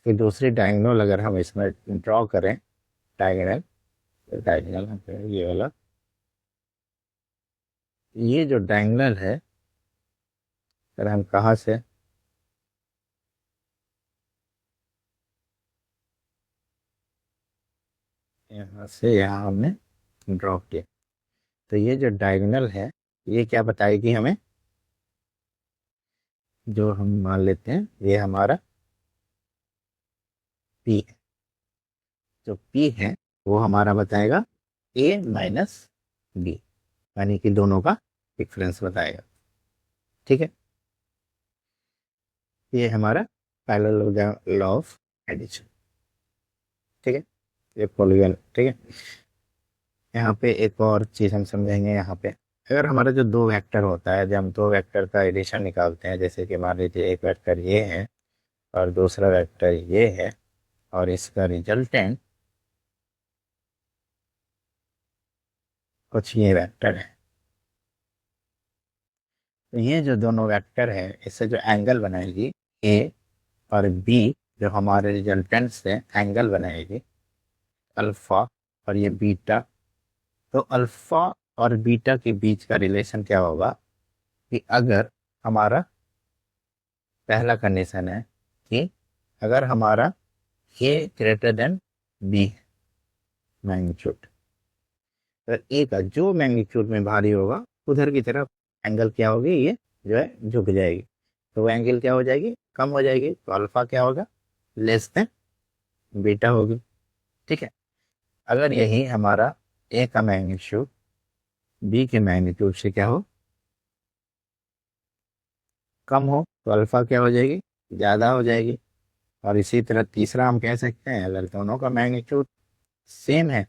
इसकी दूसरी डायगोनल अगर हम इसमें ड्रॉ करें, डायगोनल, तो डायगोनल ये वाला, ये जो डायगोनल है, अगर हम कहाँ से, यहाँ से यहाँ हमने ड्रॉ किया, तो ये जो डायगोनल है ये क्या बताएगी हमें, जो हम मान लेते हैं ये हमारा पी है, जो पी है वो हमारा बताएगा ए माइनस बी, यानी कि दोनों का डिफरेंस बताएगा। ठीक है, ये हमारा पहला लॉ ऑफ एडिशन। ठीक है, ये पॉलीगन। ठीक है, यहाँ पे एक और चीज हम समझेंगे। यहाँ पे अगर हमारा जो दो वेक्टर होता है, जब हम दो वेक्टर का एडिशन निकालते हैं, जैसे कि मान लीजिए एक वेक्टर ये है और दूसरा वेक्टर ये है, और इसका रिजल्टेंट कुछ ये वेक्टर है, तो ये जो दोनों वेक्टर है इससे जो एंगल बनाएगी ए और बी, जो हमारे रिजल्टेंट से एंगल बनाएगी अल्फा और ये बीटा, तो अल्फा और बीटा के बीच का रिलेशन क्या होगा कि अगर हमारा पहला कंडीशन है कि अगर हमारा ए ग्रेटर देन बी मैग्नीट्यूड, तो ए का जो मैग्नीट्यूड में भारी होगा उधर की तरफ एंगल क्या होगी, ये जो है झुक जाएगी, तो वो एंगल क्या हो जाएगी, कम हो जाएगी, तो अल्फा क्या होगा, लेस देन बीटा होगी। ठीक है, अगर यही हमारा ए का मैग्नीट्यूड बी के मैग्नीट्यूड से क्या हो, कम हो, तो अल्फा क्या हो जाएगी, ज़्यादा हो जाएगी। और इसी तरह तीसरा हम कह सकते हैं अगर दोनों का मैग्नीट्यूड सेम है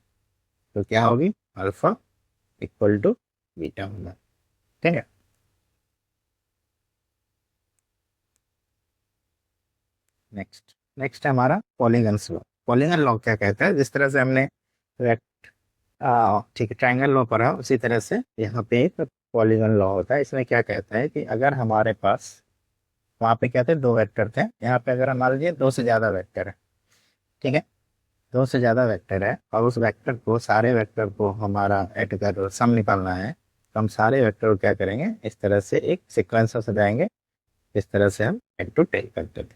तो क्या होगी, अल्फा इक्वल टू बीटा होगा। ठीक है, नेक्स्ट नेक्स्ट है हमारा पॉलीगन्स लॉ। पॉलीगन लॉ क्या कहता है, जिस तरह से हमने ठीक है ट्रायंगल लॉ पढ़ा, उसी तरह से यहाँ पे एक पॉलीगन लॉ होता है। इसमें क्या कहता है कि अगर हमारे पास, वहाँ पे क्या थे, दो वेक्टर थे, यहाँ पे अगर मान लीजिए दो से ज़्यादा वेक्टर है। ठीक है, दो से ज़्यादा वेक्टर है और उस वेक्टर को, सारे वेक्टर को हमारा ऐड कर सम निकालना है, तो हम सारे वेक्टर को क्या करेंगे, इस तरह से एक सिक्वेंस से सजाएंगे, इस तरह से हम हेड टू टेल करते थे।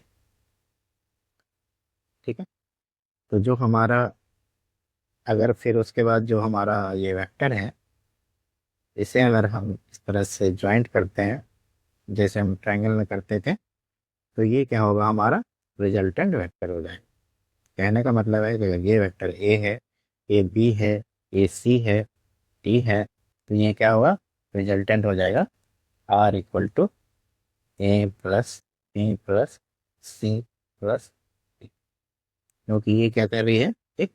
ठीक है, तो जो हमारा, अगर फिर उसके बाद जो हमारा ये वेक्टर है, इसे अगर हम इस तरह से ज्वाइंट करते हैं जैसे हम ट्रायंगल में करते थे, तो ये क्या होगा, हमारा रिजल्टेंट वेक्टर हो जाएगा। कहने का मतलब है कि अगर ये वेक्टर ए है, ए बी है, ए सी है, टी है, तो ये क्या होगा, रिजल्टेंट हो जाएगा R equal to A plus B plus C plus D, क्योंकि ये क्या कर रही है, एक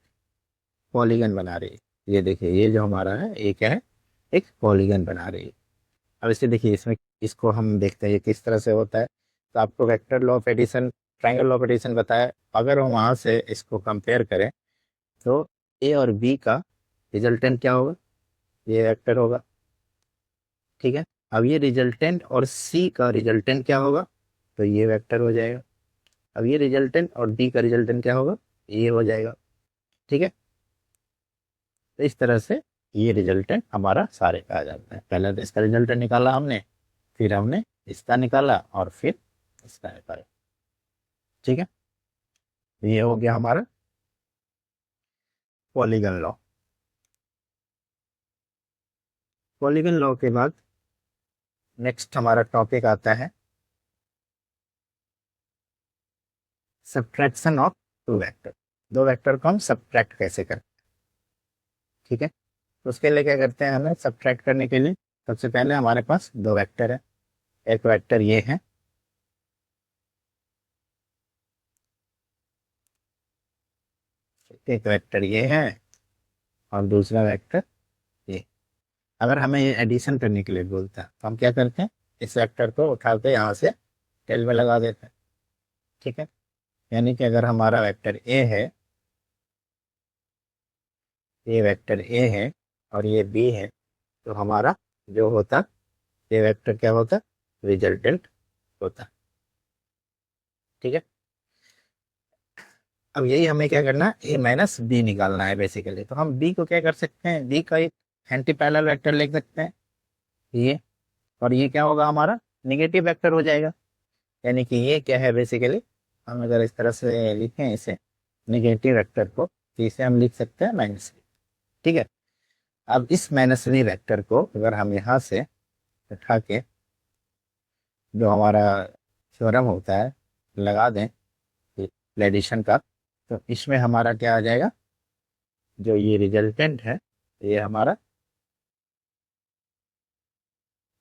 पॉलीगन बना रही है। ये देखिए, ये जो हमारा है ये क्या है, एक पॉलीगन बना रही है। अब इसे देखिए, इसमें इसको हम देखते हैं ये किस तरह से होता है। तो आपको vector law of addition, triangle law of addition बताया, अगर हम वहाँ से इसको कंपेयर करें तो ए और बी का रिजल्टेंट क्या होगा, ये वेक्टर होगा। ठीक है, अब ये रिजल्टेंट और सी का रिजल्टेंट क्या होगा, तो ये वेक्टर हो जाएगा। अब ये रिजल्टेंट और डी का रिजल्टेंट क्या होगा, ये हो जाएगा। ठीक है, तो इस तरह से ये रिजल्टेंट हमारा सारे का आ जाता है। पहले तो इसका रिजल्टेंट निकाला हमने, फिर हमने इसका निकाला और फिर इसका निकाला। ठीक है, तो ये हो गया हमारा पॉलीगन लॉ। पॉलीगन लॉ के बाद नेक्स्ट हमारा टॉपिक आता है सब्ट्रैक्शन ऑफ टू वेक्टर। दो वेक्टर को हम सब्ट्रैक्ट कैसे करें। ठीक है, तो उसके लिए क्या करते हैं, हमें सब्ट्रैक्ट करने के लिए सबसे पहले हमारे पास दो वेक्टर है। एक वेक्टर ये है, एक वेक्टर ये है, और दूसरा वेक्टर ये। अगर हमें ये एडिशन करने के लिए बोलता है तो हम क्या करते हैं, इस वेक्टर को उठा के यहाँ से टेल में लगा देते हैं। ठीक है, यानी कि अगर हमारा वेक्टर ए है, ये वेक्टर ए है और ये बी है, तो हमारा जो होता, ये वेक्टर क्या होता, रिजल्टेंट होता। ठीक है, अब यही हमें क्या करना है, ए माइनस बी निकालना है बेसिकली। तो हम बी को क्या कर सकते हैं, बी का एक एंटी पैरेलल वेक्टर लिख सकते हैं ये, और ये क्या होगा हमारा निगेटिव वेक्टर हो जाएगा। यानी कि ये क्या है बेसिकली, हम अगर इस तरह से लिखें इसे निगेटिव वेक्टर को, तो इसे हम लिख सकते हैं माइनस। ठीक है। अब इस माइनस वेक्टर को अगर हम यहाँ से उठा के जो हमारा थ्योरम होता है लगा दें एडिशन का, तो इसमें हमारा क्या आ जाएगा, जो ये रिजल्टेंट है ये हमारा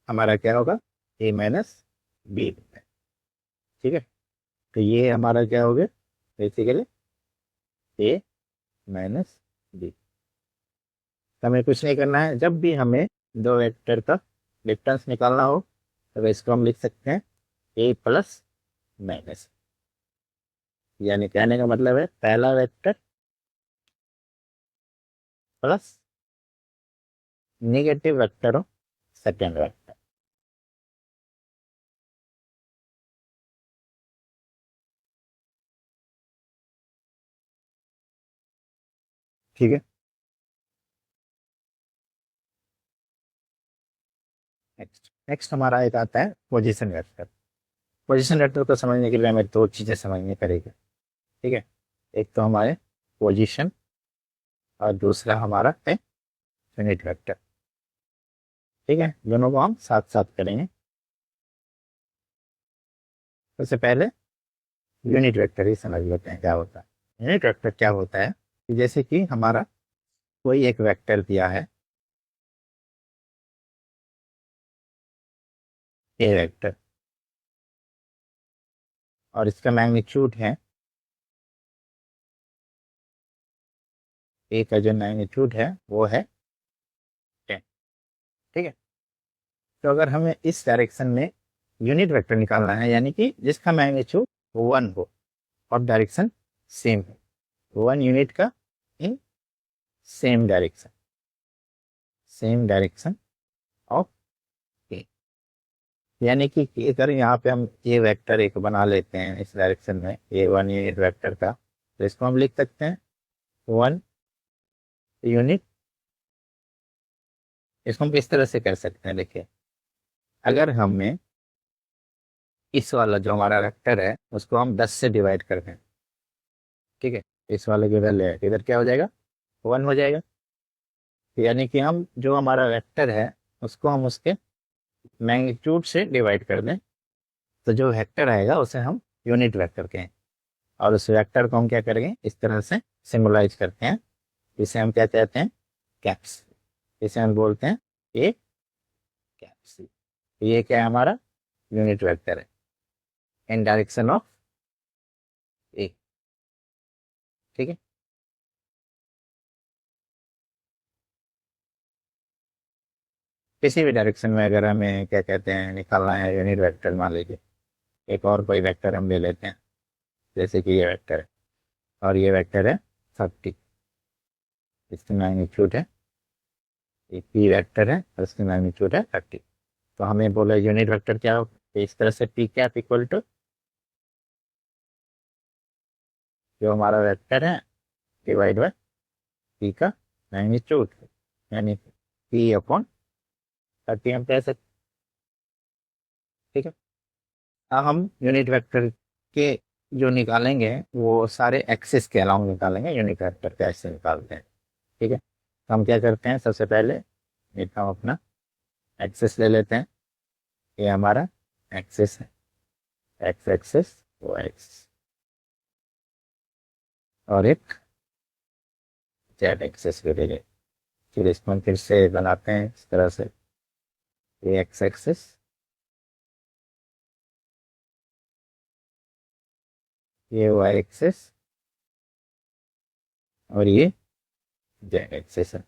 हमारा क्या होगा, ए माइनस बी। ठीक है। तो ये हमारा क्या हो गया बेसिकली ए माइनस बी। हमें कुछ नहीं करना है, जब भी हमें दो वेक्टर का डिफरेंस निकालना हो तो इसको हम लिख सकते हैं ए प्लस माइनस। यानी कहने का मतलब है पहला वेक्टर प्लस नेगेटिव वेक्टर हो सेकेंड वेक्टर। ठीक है। नेक्स्ट नेक्स्ट हमारा एक आता है पोजीशन वेक्टर। पोजीशन वेक्टर को समझने के लिए हमें दो चीजें समझनी पड़ेगी। ठीक है। एक तो हमारे पोजीशन और दूसरा हमारा है यूनिट वेक्टर। ठीक है, दोनों को हम साथ साथ करेंगे। सबसे पहले यूनिट वेक्टर ही समझ लेते हैं क्या होता है। यूनिट वेक्टर क्या होता है कि जैसे कि हमारा कोई एक वेक्टर दिया है ए वेक्टर, और इसका मैग्नीट्यूड है, ए का जो मैग्नीट्यूड है वो है 10। ठीक है। तो अगर हमें इस डायरेक्शन में यूनिट वेक्टर निकालना है, यानी कि जिसका मैग्नीट्यूड 1 हो और डायरेक्शन सेम है, 1 यूनिट का इन सेम डायरेक्शन ऑफ ए। यानी कि अगर यहाँ पे हम ए वेक्टर एक बना लेते हैं इस डायरेक्शन में, ए 1 यूनिट वेक्टर का, तो इसको हम लिख सकते हैं 1 यूनिट। इसको हम इस तरह से कर सकते हैं, देखिए अगर हमें इस वाला जो हमारा वेक्टर है उसको हम 10 से डिवाइड कर दें, ठीक है, इस वाले के इधर ले, इधर क्या हो जाएगा 1 हो जाएगा। यानी कि हम जो हमारा वेक्टर है उसको हम उसके मैग्नीट्यूड से डिवाइड कर दें, तो जो वेक्टर आएगा उसे हम यूनिट वेक्टर कहें। और उस वेक्टर को हम क्या करेंगे, इस तरह से सिंबलाइज करते हैं, इसे हम क्या कहते हैं कैप्स, इसे हम बोलते हैं ए कैप्स। ये क्या है हमारा यूनिट वेक्टर है इन डायरेक्शन ऑफ ए। ठीक है। किसी भी डायरेक्शन में अगर हमें क्या कहते हैं निकालना है यूनिट वेक्टर, मान लीजिए एक और कोई वेक्टर हम ले लेते हैं, जैसे कि ये वेक्टर है और ये वेक्टर है 30, इसकी मैग्नीट्यूड है, एक पी वेक्टर है और इसकी मैग्नीट्यूड है 30। तो हमें बोला यूनिट वेक्टर क्या हो, इस तरह से पी कैप इक्वल टू जो हमारा वेक्टर है डिवाइड बाय पी का मैग्नीट्यूड, यानी पी अपॉन 30 हम कह सकते। ठीक है। अब हम यूनिट वेक्टर के जो निकालेंगे वो सारे एक्सिस के अलाउंग निकालेंगे, यूनिट वेक्टर कैसे निकालते हैं। ठीक है। तो हम क्या करते हैं, सबसे पहले हम अपना एक्सिस ले लेते हैं, ये हमारा एक्सिस है, एक्स एक्सिस वाई एक्सिस, और एक जेड एक्सिस भी ले लेते। फिर इसको हम फिर से बनाते हैं इस तरह से, ये एक्स एक्सिस, ये वाई एक्सिस, और ये जेड एक्सिस है।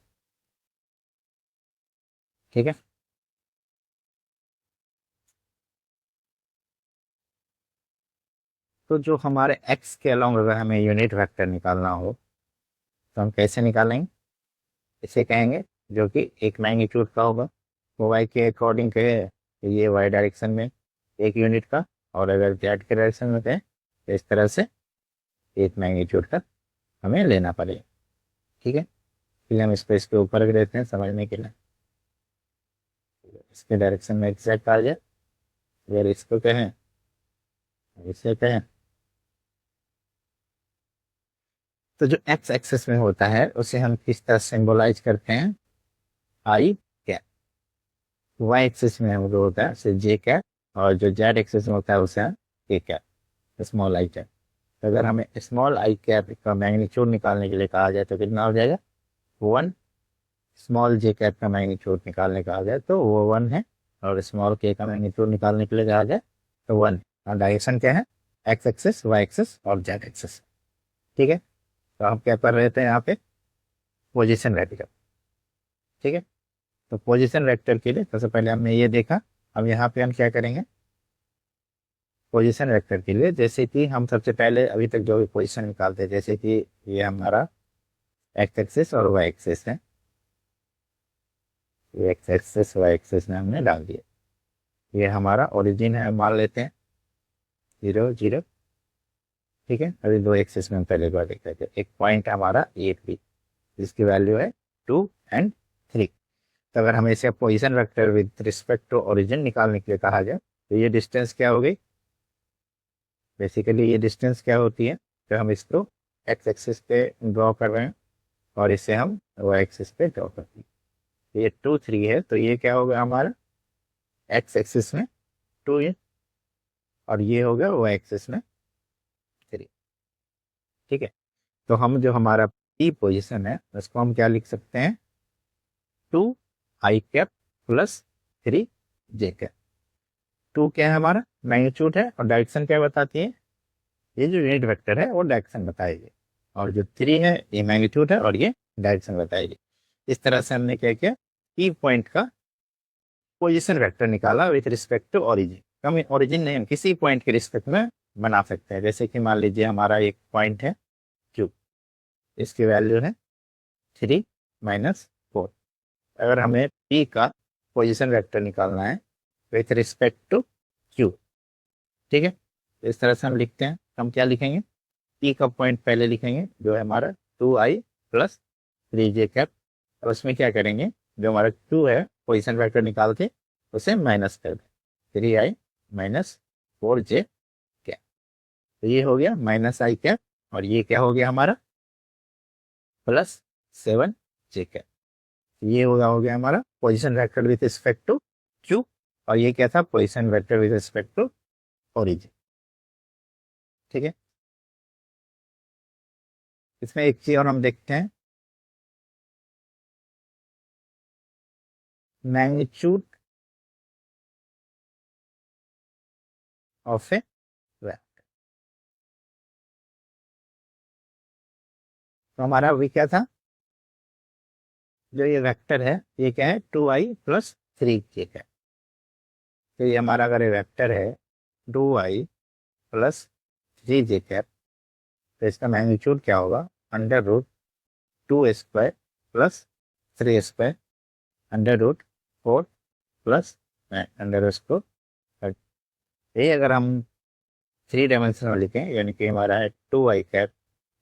ठीक है। तो जो हमारे एक्स के अलाउंग अगर हमें यूनिट वेक्टर निकालना हो तो हम कैसे निकालेंगे, इसे कहेंगे जो कि एक मैग्नीट्यूड का होगा, वो वाई के अकॉर्डिंग कहे तो ये वाई डायरेक्शन में एक यूनिट का, और अगर जेड के डायरेक्शन में कहें तो इस तरह से एक मैग्नीट्यूड का हमें लेना पड़ेगा। ठीक है, इसलिए हम इसको इसके ऊपर रख देते हैं समझने के लिए, इसके डायरेक्शन में एग्जैक्ट आ जाए। अगर इसको कहें, इसे कहें, तो जो एक्स एक्सिस में होता है उसे हम किस तरह सिंबलाइज करते हैं, आई कैप। वाई एक्सिस में हम जो होता है उसे जे कैप, और जो जेड एक्सिस में होता है उसे के कैप, स्मॉल आई कैप। तो अगर हमें स्मॉल आई कैप का मैग्नीट्यूड निकालने के लिए कहा जाए तो कितना हो जाएगा, 1। स्मॉल जे कैप का मैग्नीट्यूड निकालने कहा जाए तो वो 1 है, और स्मॉल के का मैग्नीट्यूड निकालने के लिए कहा जाए तो 1 है। और डायरेक्शन क्या है, एक्स एक्सिस, वाई एक्सिस और जेड एक्सिस। ठीक है, तो हम क्या कर रहे थे यहाँ पे, पोजीशन वेक्टर। ठीक है, तो पोजीशन वेक्टर के लिए सबसे पहले हमने ये देखा। अब यहाँ पे हम क्या करेंगे, पोजीशन वेक्टर के लिए जैसे कि हम सबसे पहले अभी तक जो भी पोजीशन निकालते हैं, जैसे कि ये हमारा एक्स एक्सिस और वाई एक्सिस है, ये एक्स एक्सिस वाई एक्सिस में हमने डाल दिया। ये हमारा ओरिजिन है, मान लेते हैं 0 0। ठीक है, अभी दो एक्सिस में हम पहले बार देख रहे थे। एक पॉइंट है हमारा ए पी, जिसकी वैल्यू है 2 एंड 3। तो अगर हमें इसे position vector with respect to origin निकालने के लिए कहा जाए तो ये डिस्टेंस क्या हो गई, बेसिकली ये डिस्टेंस क्या होती है, तो हम इसको एक्स एक्सिस पे ड्रॉ कर रहे हैं और इसे हम वाई एक्सिस पे ड्रॉ करते हैं। तो ये 2 3 है, तो ये क्या होगा हमारा एक्स एक्सिस में 2 है, और ये होगा वाई एक्सिस में 3। ठीक है, तो हम जो हमारा पी पोजिशन है उसको हम क्या लिख सकते हैं, 2 आई कैप प्लस 3 जे कैप। 2 क्या है हमारा मैग्नीट्यूड है, और डायरेक्शन क्या बताती है, ये जो यूनिट वेक्टर है वो डायरेक्शन बताएगी, और जो 3 है ये मैग्नीट्यूड है और ये डायरेक्शन बताएगी। इस तरह से हमने क्या किया, की पॉइंट का पोजीशन वेक्टर निकाला विथ रिस्पेक्ट टू ओरिजिन। हम ओरिजिन नहीं, हम किसी पॉइंट के रिस्पेक्ट में बना सकते हैं। जैसे कि मान लीजिए हमारा एक पॉइंट है क्यू, इसकी वैल्यू है 3 - 4। अगर हमें पी का पोजीशन वेक्टर निकालना है विथ रिस्पेक्ट टू क्यू, ठीक है, तो इस तरह से हम लिखते हैं। हम क्या लिखेंगे, पी का पॉइंट पहले लिखेंगे जो है हमारा 2i प्लस 3j कैप, और उसमें क्या करेंगे, जो हमारा क्यू है पोजीशन वेक्टर निकाल के उसे माइनस कर दें, 3i माइनस 4j कैप। तो ये हो गया माइनस आई कैप, और ये क्या हो गया हमारा प्लस 7j कैप। ये हो गया हमारा position vector with respect to Q, और ये क्या था, position vector with respect to origin. ठीक है, इसमें एक चीज और हम देखते हैं, मैग्नीट्यूड ऑफ ए वेक्टर। तो हमारा अभी क्या था, जो ये वेक्टर है ये क्या है, 2i प्लस 3j है। तो ये हमारा अगर ये वेक्टर है 2i प्लस 3j कैप, तो इसका मैग्नीट्यूड क्या होगा, √2² प्लस 3² √4 प्लस √। ये अगर हम 3 डायमेंशन में लिखें, यानी कि हमारा है 2i cap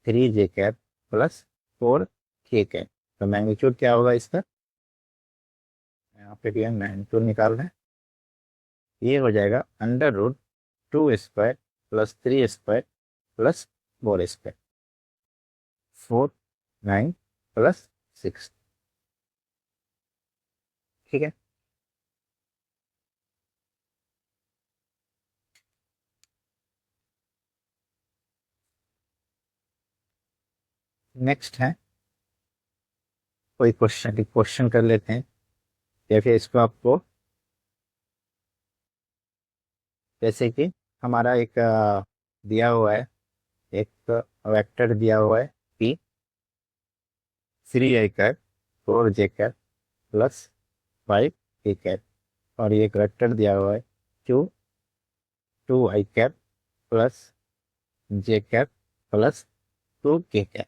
3j cap plus 4k cap, तो मैग्नीट्यूड क्या होगा इसका, यहाँ पे भी हम मैग्नीट्यूड निकाल रहे हैं। ये हो जाएगा √2² प्लस 3² प्लस 4², 4 9 प्लस 6। ठीक है, नेक्स्ट है कोई क्वेश्चन कर लेते हैं, या फिर इसको आपको, जैसे कि हमारा एक दिया हुआ है, एक वेक्टर दिया हुआ है p 3i cap 4j cap plus 5k cap, और ये एक वेक्टर दिया हुआ है q 2i cap plus j cap plus 2k cap.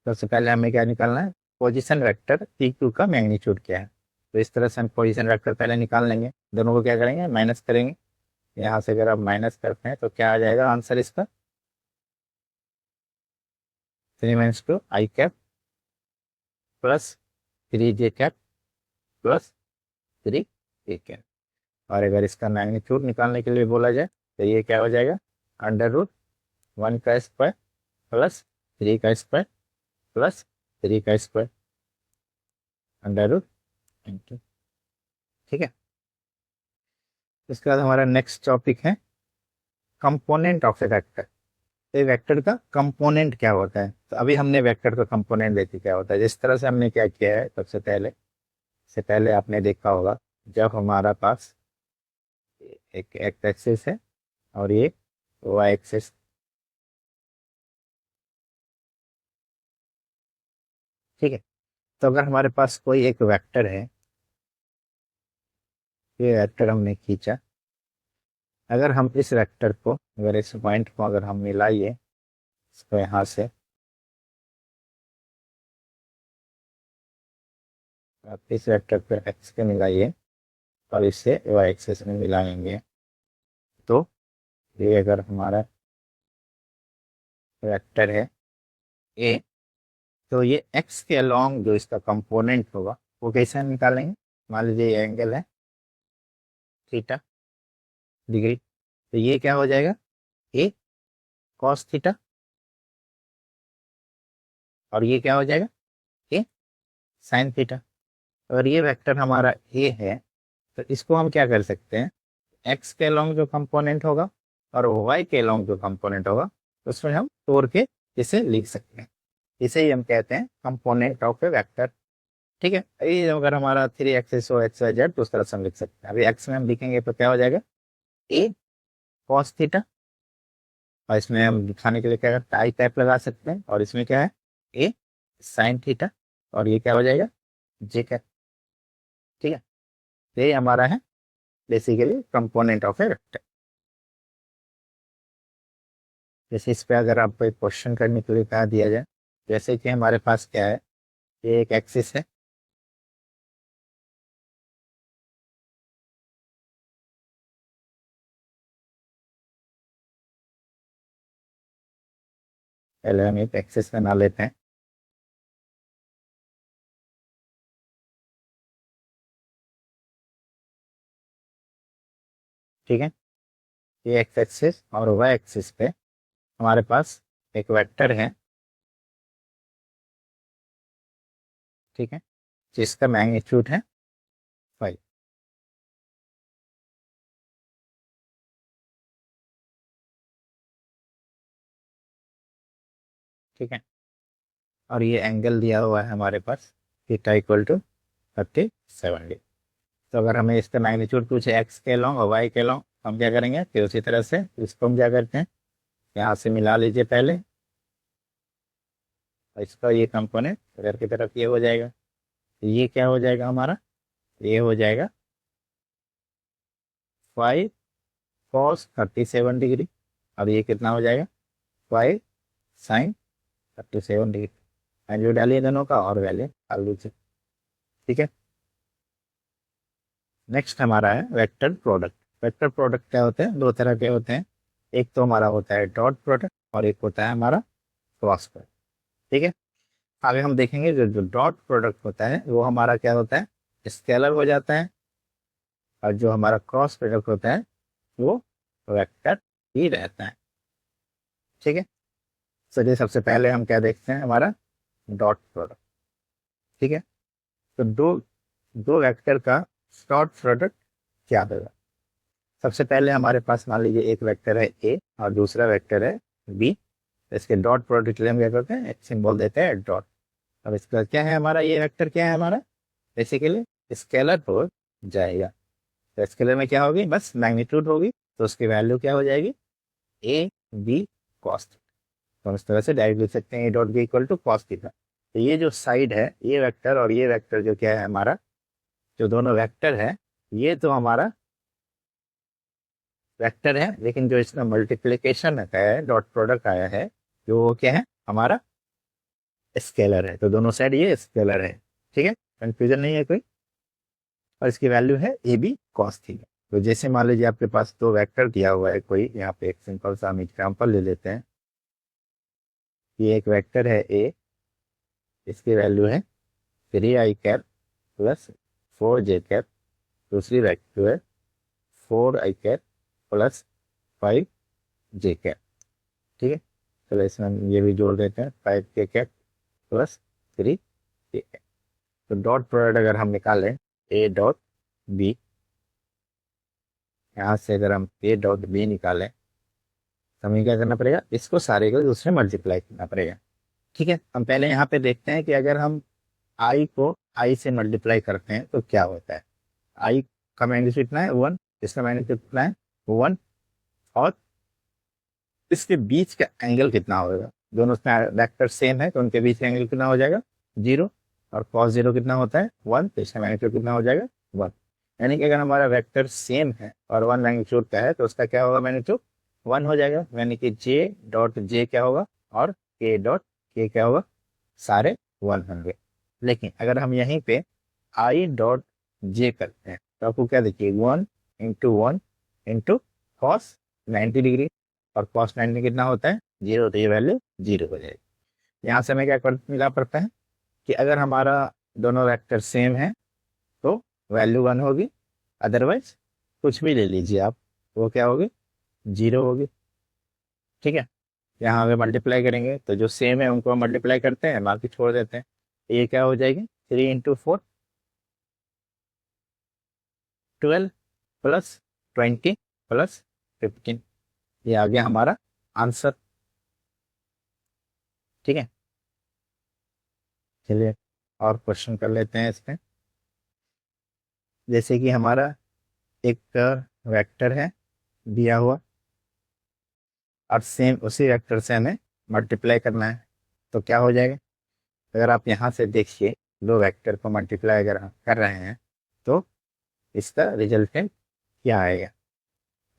सबसे पहले हमें क्या निकालना है, पोजीशन वेक्टर पी क्यू का मैग्नीट्यूड क्या है। तो इस तरह से हम पोजीशन वेक्टर पहले निकाल लेंगे, दोनों को क्या करेंगे, माइनस करेंगे। यहाँ से अगर आप माइनस करते हैं तो क्या आ जाएगा आंसर इसका, 3 minus two i cap plus 3j cap plus 3k cap. और अगर इसका मैग्नीट्यूड निकालने के लिए बोला जाए तो ये क्या हो जाएगा, √1 का स्क्वायर प्लस 3 का स्क्वायर प्लस 3 का स्क्वायर अंडर √, ठीक है। इसके बाद हमारा नेक्स्ट टॉपिक है कंपोनेंट ऑफ ए वेक्टर। तो वेक्टर का कंपोनेंट क्या होता है, तो अभी हमने वेक्टर का कंपोनेंट देखे क्या होता है। जिस तरह से हमने क्या किया है, सबसे पहले आपने देखा होगा जब हमारा पास एक एक्स एक्सिस है और ये वाई एक्सिस, ठीक है। तो अगर हमारे पास कोई एक वेक्टर है, ये वेक्टर हमने खींचा, अगर हम इस वेक्टर को, अगर इस पॉइंट को अगर हम मिलाइए इसको यहाँ से, आप इस वेक्टर पे एक्स के मिलाइए और इससे वाई एक्सिस में मिलाएंगे, तो ये अगर हमारा वेक्टर है ए, तो ये एक्स के अलोंग जो इसका कंपोनेंट होगा वो कैसे निकालेंगे। मान लीजिए ये एंगल है थीटा डिग्री, तो ये क्या हो जाएगा, ए कॉस थीटा, और ये क्या हो जाएगा, ए साइन थीटा। और ये वेक्टर हमारा ए है, तो इसको हम क्या कर सकते हैं, एक्स के अलोंग जो कंपोनेंट होगा और वाई के अलोंग जो कंपोनेंट होगा उसमें हम तोड़ के इसे लिख सकते हैं। इसे ही हम कहते हैं कंपोनेंट ऑफ ए वेक्टर, ठीक है। ये अगर हमारा 3 एक्सिस हो एक्स वाई जेड तो उस तरह से हम लिख सकते हैं। अभी एक्स में हम लिखेंगे तो क्या हो जाएगा, ए कॉस थीटा, और इसमें हम दिखाने के लिए क्या टाई टाइप लगा सकते हैं, और इसमें क्या है, ए साइन थीटा, और ये क्या हो जाएगा, जे कैप, ठीक है। तो ये हमारा है basically component of A vector. जैसे इस पे अगर आपको एक क्वेश्चन करने के लिए कहा दिया जाए, जैसे कि हमारे पास क्या है, ये एक एक्सिस है, पहले हम एक एक्सिस बना लेते हैं, ठीक है। ये एक्स एक्सिस और वाई एक्सिस पे हमारे पास एक वेक्टर है, ठीक है, जिसका मैग्नीट्यूड है 5, ठीक है। और ये एंगल दिया हुआ है हमारे पास थीटा इक्वल टू 37 डिग्री। तो अगर हमें इसका मैग्नीट्यूड पूछे एक्स के लॉन्ग और वाई के लॉन्ग, हम क्या करेंगे कि उसी तरह से इसको हम क्या करते हैं, यहाँ से मिला लीजिए पहले, और इसका ये कंपोनेंट इधर की तरफ ये हो जाएगा, तो ये क्या हो जाएगा हमारा, ये हो जाएगा 5 cos 37 डिग्री, और ये कितना हो जाएगा 5 sin 37 डिग्री। वैल्यू डालिए दोनों का और वैल्यू डाल लीजिए, ठीक है। नेक्स्ट हमारा है वेक्टर प्रोडक्ट। वेक्टर प्रोडक्ट क्या होते हैं, दो तरह के होते हैं, एक तो हमारा होता है डॉट प्रोडक्ट और एक होता है हमारा क्रॉस प्रोडक्ट, ठीक है। आगे हम देखेंगे जो जो डॉट प्रोडक्ट होता है वो हमारा क्या होता है, स्केलर हो जाता है, और जो हमारा क्रॉस प्रोडक्ट होता है वो वेक्टर ही रहता है, ठीक है। चलिए सबसे पहले हम क्या देखते हैं, हमारा डॉट प्रोडक्ट, ठीक है। तो दो दो वेक्टर का डॉट प्रोडक्ट क्या होगा। सबसे पहले हमारे पास मान लीजिए एक वेक्टर है ए और दूसरा वेक्टर है बी, तो इसके डॉट प्रोडक्ट के लिए हम क्या करते हैं, एक सिंबल देते हैं डॉट। अब इसका क्या है, हमारा ये वेक्टर क्या है, हमारा बेसिकली स्केलर हो जाएगा। तो स्केलर में क्या होगी, बस मैग्नीट्यूड होगी, तो उसकी वैल्यू क्या हो जाएगी, ए बी कॉस थीटा। तो हम इस तरह से डायरेक्ट लिख सकते हैं A dot B equal to cos theta. तो ये जो साइड है, ये वेक्टर और ये वेक्टर जो क्या है हमारा, जो दोनों वेक्टर है, ये तो हमारा वेक्टर है, लेकिन जो इसका मल्टीप्लिकेशन है, डॉट प्रोडक्ट आया है, जो वो क्या है हमारा स्केलर है। तो दोनों साइड ये स्केलर है, ठीक है, कंफ्यूजन नहीं है कोई। और इसकी वैल्यू है ए बी कॉस थीटा। तो जैसे मान लीजिए आपके पास दो वेक्टर दिया हुआ है कोई, यहाँ पे एक सिंपल सा हम एग्जाम्पल ले लेते हैं, ये एक वेक्टर है ए, इसकी वैल्यू है 3i cap plus 4j cap. दूसरी वैल्यू है 4i cap plus 5j cap. ठीक है, चलो इसमें हम ये भी जोड़ देते हैं, 5k cap plus 3j cap. तो डॉट प्रोडक्ट अगर हम निकालें ए डॉट बी, यहाँ से अगर हम ए डॉट बी निकालें तो हमें क्या करना पड़ेगा, इसको सारे को दूसरे मल्टीप्लाई करना पड़ेगा। ठीक है, हम पहले यहाँ पे देखते हैं कि अगर हम आई को आई से मल्टीप्लाई करते हैं तो क्या होता है। आई का मैग्नीट्यूड कितना है 1, इसका मैग्नीट्यूड कितना है 1, और इसके बीच का एंगल कितना होगा। दोनों वेक्टर सेम है तो उनके बीच का एंगल कितना हो जाएगा 0, और cos 0 कितना होता है 1, तो इसका मैग्नीट्यूड कितना हो जाएगा 1। यानी कि अगर हमारा वेक्टर सेम है और 1 मैग्नीट्यूड का है तो उसका क्या होगा मैग्नीट्यूड 1 हो जाएगा। यानी कि जे डॉट जे क्या होगा और के डॉट के क्या होगा, सारे 1 होंगे। लेकिन अगर हम यहीं पे आई डॉट जे करते हैं तो आपको क्या देखिए 1 इंटू कॉस 90 डिग्री, और कॉस 90 कितना होता है 0, तो ये वैल्यू 0 हो जाएगी। यहाँ से हमें क्या मिला पड़ता है कि अगर हमारा दोनों वेक्टर सेम है तो वैल्यू 1 होगी, अदरवाइज कुछ भी ले लीजिए आप, वो क्या होगी 0 होगी। ठीक है, यहाँ हमें मल्टीप्लाई करेंगे तो जो सेम है उनको मल्टीप्लाई करते हैं, बाकी छोड़ देते हैं। तो ये क्या हो जाएगी 3 इंटू 4 12 प्लस 20 प्लस 15, ये आ गया हमारा आंसर। ठीक है, चलिए और क्वेश्चन कर लेते हैं इसमें। जैसे कि हमारा एक वेक्टर है दिया हुआ और सेम उसी वेक्टर से हमें मल्टीप्लाई करना है, तो क्या हो जाएगा। अगर आप यहाँ से देखिए दो वेक्टर को मल्टीप्लाई अगर हम कर रहे हैं तो इसका रिजल्टेंट क्या आएगा।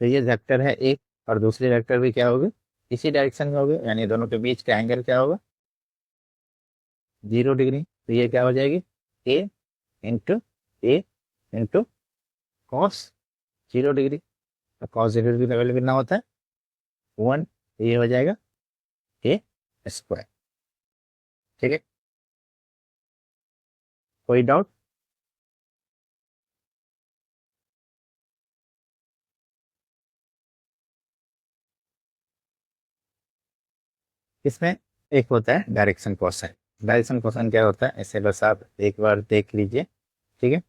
तो ये वेक्टर है एक और दूसरी वेक्टर भी क्या होगी इसी डायरेक्शन में होगी, यानी दोनों के बीच का एंगल क्या होगा 0 डिग्री। तो ये क्या हो जाएगी ए इंटू कॉस 0 डिग्री, तो कॉस 0 डिग्री का वैल्यू कितना होता है 1, ये हो जाएगा ए स्क्वायर। ठीक है, कोई डाउट। इसमें एक होता है डायरेक्शन क्वेश्चन। डायरेक्शन क्वेश्चन क्या होता है इसे बस आप एक बार देख लीजिए। ठीक है,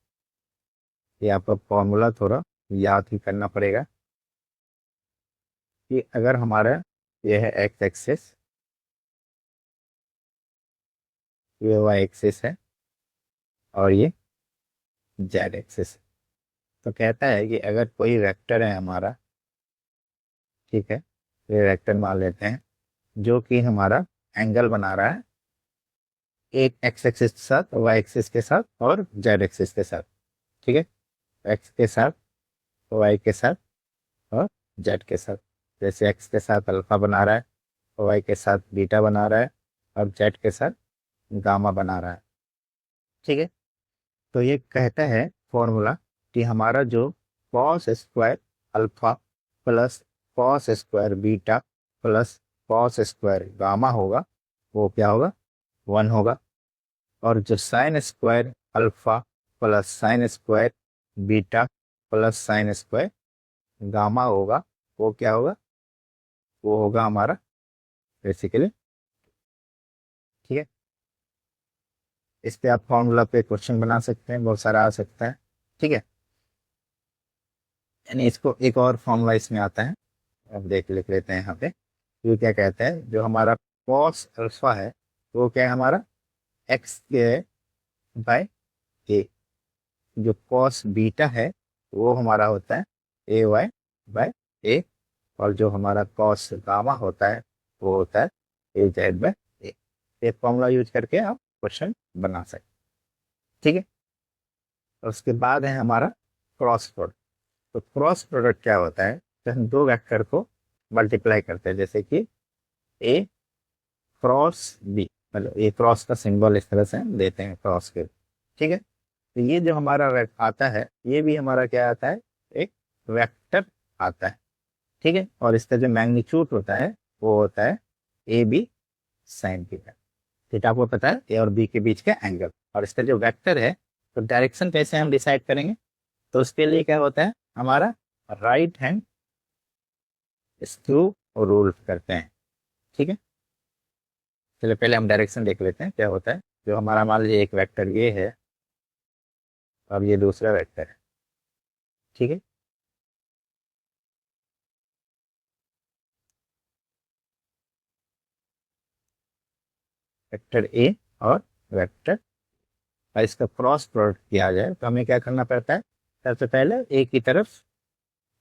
ये आपका फॉर्मूला थोड़ा याद ही करना पड़ेगा कि अगर हमारा ये है एक्स एक्सिस, ये वाई एक्सिस है और ये जेड एक्सिस। तो कहता है कि अगर कोई वेक्टर है हमारा, ठीक है, ये वेक्टर मान लेते हैं जो कि हमारा एंगल बना रहा है एक एक्स एक्सिस के साथ, वाई एक्सिस के साथ और जेड एक्सिस के साथ। ठीक है, एक्स के साथ, वाई के साथ और जेड के साथ। जैसे एक्स के साथ अल्फा बना रहा है, वाई के साथ बीटा बना रहा है और जेड के साथ गामा बना रहा है। ठीक है, तो ये कहता है फॉर्मूला कि हमारा जो cos square alpha plus cos square beta plus cos square gamma होगा वो क्या होगा 1 होगा, और जो sine square alpha plus sine square beta plus sine square gamma होगा वो क्या होगा, वो होगा हमारा बेसिकली। ठीक है, इस पे आप फॉर्मूला पे क्वेश्चन बना सकते हैं, बहुत सारा आ सकता है। ठीक है, यानी इसको एक और फॉर्मूला इसमें आता है, अब लिख लेते हैं यहाँ पे। ये क्या कहता है, जो हमारा कॉस अल्फा है वो क्या है हमारा एक्स के बाय ए, जो कॉस बीटा है वो हमारा होता है ए वाई बाय ए, और जो हमारा कॉस गामा होता है वो होता है ए जेड बाय ए। ये फॉर्मूला यूज करके आप क्वेश्चन बना सकते। ठीक है, और उसके बाद है हमारा क्रॉस प्रोडक्ट। तो क्रॉस प्रोडक्ट क्या होता है, तो हम दो वेक्टर को मल्टीप्लाई करते हैं, जैसे कि ए क्रॉस बी, मतलब ए क्रॉस का सिंबल इस तरह से हम देते हैं क्रॉस के। ठीक है, तो ये जो हमारा आता है ये भी हमारा क्या आता है एक वेक्टर आता है। ठीक है, और इसका जो मैग्नीट्यूड होता है वो होता है A B sine theta. Theta आपको पता है ए और बी के बीच का एंगल। और इसका जो वेक्टर है तो डायरेक्शन कैसे हम डिसाइड करेंगे, तो उसके लिए क्या होता है हमारा राइट हैंड स्क्रू रूल करते हैं। ठीक है, चलिए पहले हम डायरेक्शन देख लेते हैं क्या होता है। जो हमारा मान लीजिए एक वेक्टर ये है और ये दूसरा वेक्टर है। ठीक है, वेक्टर ए और वेक्टर और इसका क्रॉस प्रोडक्ट किया जाए तो हमें क्या करना पड़ता है, सबसे पहले ए की तरफ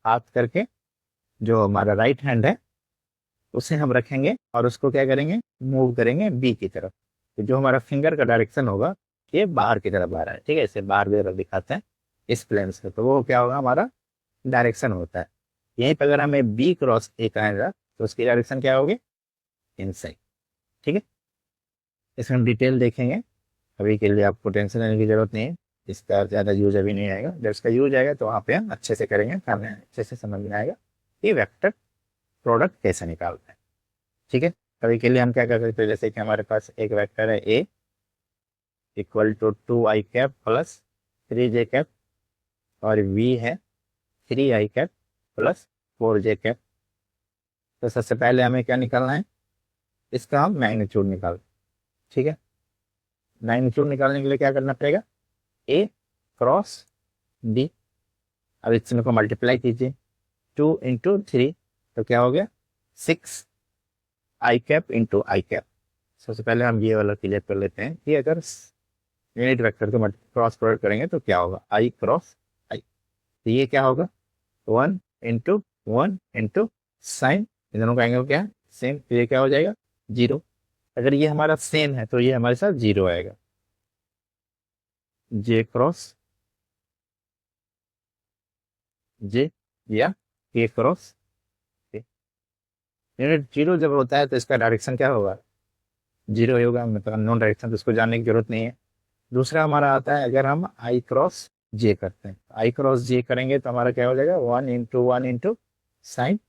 हाथ करके जो हमारा राइट हैंड है उसे हम रखेंगे और उसको क्या करेंगे, मूव करेंगे बी की तरफ। तो जो हमारा फिंगर का डायरेक्शन होगा ये बाहर की तरफ आ रहा है। ठीक है, इसे बाहर की तरफ दिखाते हैं इस प्लेन से, तो वो क्या होगा हमारा डायरेक्शन होता है। यहीं पर अगर हमें बी क्रॉस ए आएगा तो उसकी डायरेक्शन क्या होगी, इनसाइड। ठीक है, इसमें हम डिटेल देखेंगे, अभी के लिए आपको टेंशन लेने की जरूरत नहीं है, इसका ज़्यादा यूज अभी नहीं आएगा। जब इसका यूज आएगा तो वहाँ पे हम अच्छे से करेंगे, हमें अच्छे से समझ में आएगा कि वेक्टर प्रोडक्ट कैसे निकालते हैं। ठीक है, अभी के लिए हम क्या कर सकते हैं, जैसे कि हमारे पास एक वेक्टर है a equal to 2i cap plus 3j cap और वी है 3i cap plus 4j cap. तो सबसे पहले हमें क्या निकालना है, इसका हम मैग्नीट्यूड निकाल। ठीक है, मैग्नीट्यूड निकालने के लिए क्या करना पड़ेगा, ए क्रॉस डी। अब इसमें को मल्टीप्लाई कीजिए 2 × 3 तो क्या हो गया 6i कैप × i कैप। सबसे पहले हम ये वाला क्लियर कर लेते हैं कि अगर यूनिट वेक्टर को क्रॉस प्रोडक्ट करेंगे तो क्या होगा, आई क्रॉस आई। तो ये क्या होगा 1 × 1 × साइन, इन दोनों का एंगल क्या है सेम, तो ये क्या हो जाएगा 0। अगर ये हमारा सेम है तो ये हमारे साथ 0 आएगा। जे क्रॉस जे या के क्रॉस के। यूनिट 0 जब होता है तो इसका डायरेक्शन क्या होगा 0 ही होगा, मतलब अननोन डायरेक्शन, तो उसको जानने की जरूरत नहीं है। दूसरा हमारा आता है अगर हम आई क्रॉस जे करते हैं, आई क्रॉस जे करेंगे तो हमारा क्या हो जाएगा 1 × 1 × साइन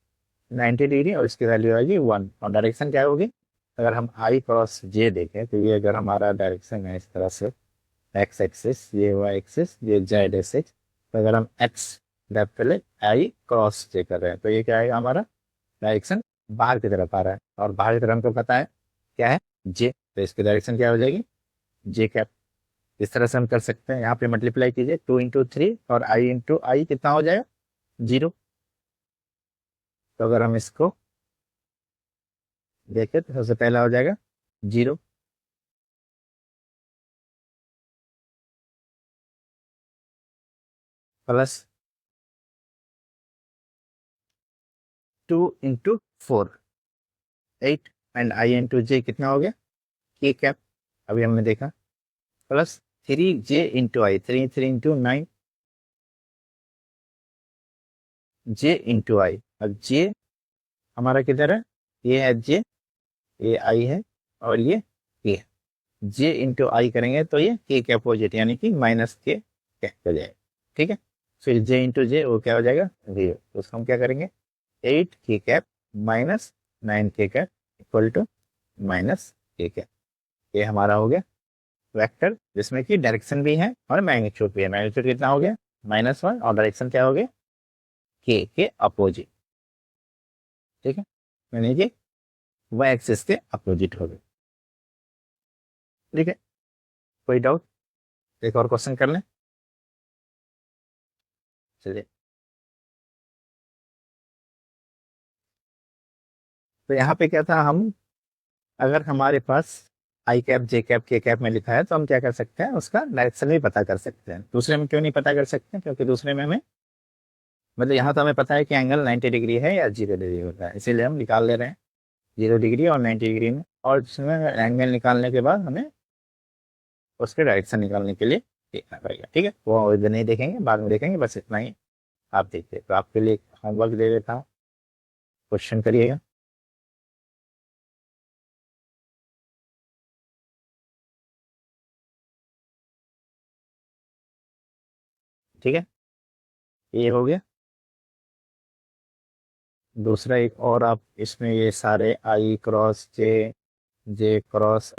90 डिग्री और इसकी वैल्यू आएगी 1। और डायरेक्शन क्या होगी, अगर हम आई क्रॉस जे देखें तो ये अगर हमारा डायरेक्शन है इस तरह से, एक्स एक्सिस ये वाई एक्सिस ये जेड एक्सिस, तो अगर हम एक्स लेफ्ट पहले आई क्रॉस जे कर रहे हैं तो ये क्या है हमारा डायरेक्शन बाहर की तरफ आ रहा है, और बाहर की तरफ हमको पता है क्या है जे, तो इसकी डायरेक्शन क्या हो जाएगी J कैप। इस तरह से हम कर सकते हैं, यहाँ पे मल्टीप्लाई कीजिए 2 × 3 और I × I कितना हो जाएगा 0। तो अगर हम इसको देखें तो सबसे पहला हो जाएगा 0 प्लस 2 × 4 8 एंड I × J कितना हो गया K कैप, अभी हमने देखा, plus 3J × I 3 × 9 J × I। अब J हमारा किधर है, ये है J, ये I है और ये K है। J × I करेंगे तो ये K के अपोजिट यानी कि -K कैप हो जाएगा। ठीक है, फिर J × J वो क्या हो जाएगा 0, तो उसको हम क्या करेंगे 8K cap minus 9K cap equal to -K cap. ये हमारा हो गया वेक्टर जिसमें कि डायरेक्शन भी है और मैग्नीट्यूड भी है। मैग्नीट्यूड कितना हो गया -1 और डायरेक्शन क्या हो गया K के अपोजिट। ठीक है, यानी कि वाई एक्सिस के अपोजिट हो गए। ठीक है, कोई डाउट, एक और क्वेश्चन कर लें। चलिए, तो यहाँ पे क्या था, हम अगर हमारे पास I cap J cap K cap में लिखा है तो हम क्या कर सकते हैं उसका डायरेक्शन भी पता कर सकते हैं। दूसरे में क्यों नहीं पता कर सकते, क्योंकि दूसरे में हमें मतलब यहाँ तो हमें पता है कि एंगल 90 डिग्री है या 0 डिग्री होता है, इसीलिए हम निकाल ले रहे हैं 0 डिग्री और 90 डिग्री में। और इसमें एंगल निकालने के बाद हमें उसके डायरेक्शन निकालने के लिए देखना पड़ेगा। ठीक है, वो इधर नहीं देखेंगे, बाद में देखेंगे, बस इतना ही आप देखिए। तो आपके लिए होमवर्क दे देता हूँ, क्वेश्चन करिएगा। ठीक है, ये हो गया। दूसरा एक और आप इसमें ये सारे I cross J J cross